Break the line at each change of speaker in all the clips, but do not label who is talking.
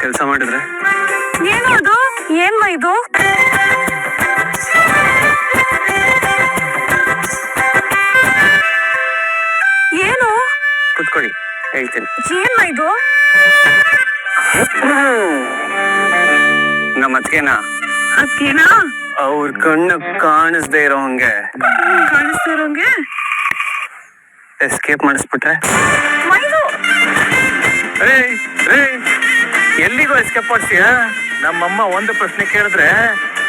ಕೆಲಸ ಮಾಡಿದ್ರೆ
ಏನು ಅದು? ಏನ್ ಇದು? ಏನು?
ಕುತ್ಕೊಳ್ಳಿ, ಹೇಳ್ತೀನಿ.
ಏನ್ ಇದು?
ನಮ್ಮ ಅತ್ಗೆನಾ
ಅದ್ಕೇನಾ?
ಅವ್ರ ಕಣ್ಣು ಕಾಣಿಸ್ದೇ ಇರೋ ಹಂಗೆ
ಕಾಣಿಸ್ತಿರೋಂಗೆ
ಎಸ್ಕೇಪ್ ಮಾಡಿಸ್ಬಿಟ್ರೆ
ಮೈದು
ರೇ ರೇ ಎಲ್ಲಿಗೂ ಎಸ್ಕೇಪ್ ಮಾಡ್ತೀಯ? ನಮ್ಮಮ್ಮ ಒಂದು ಪ್ರಶ್ನೆ ಕೇಳಿದ್ರೆ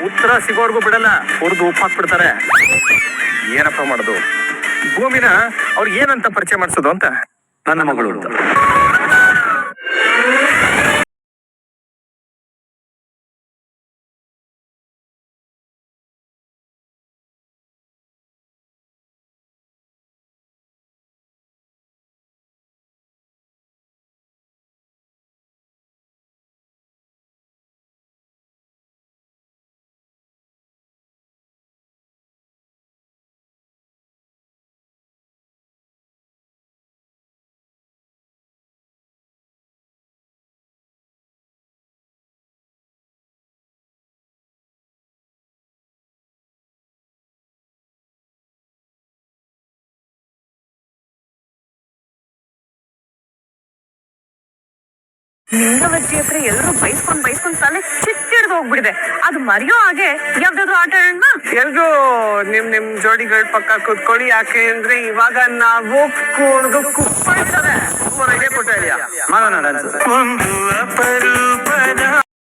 ಉತ್ತರ ಸಿಗೋರ್ಗೂ ಬಿಡಲ್ಲ, ಹುರಿದು ಉಪ್ಪು ಹಾಕ್ಬಿಡ್ತಾರೆ. ಏನಪ್ಪ ಮಾಡೋದು? ಭೂಮಿನ ಅವ್ರಿಗೆ ಏನಂತ ಪರಿಚಯ ಮಾಡಿಸೋದು ಅಂತ. ನನ್ನ ಮಗಳು ಅಂತ.
ಲಿಂಗವಜ್ಜಿ ಹತ್ರ ಎಲ್ಲರೂ ಬೈಸ್ಕೊಂಡ್ ತಲೆ ಚಿಟ್ಟಿಡ್ದು ಹೋಗ್ಬಿಡಿದೆ. ಅದು ಮರೆಯೋ ಹಾಗೆ ಯಾವ್ದಾದ್ರು ಆಟ ಆಡೋಣ.
ಎಲ್ರು ನಿಮ್ ಜೋಡಿಗಳ ಪಕ್ಕ ಕೂತ್ಕೊಳ್ಳಿ. ಯಾಕೆ ಅಂದ್ರೆ ಇವಾಗ ನಾವು ಕುಡ್ದು ಕುಪ್ಪಳ್ತದೆ. ಮಾಡೋಣ.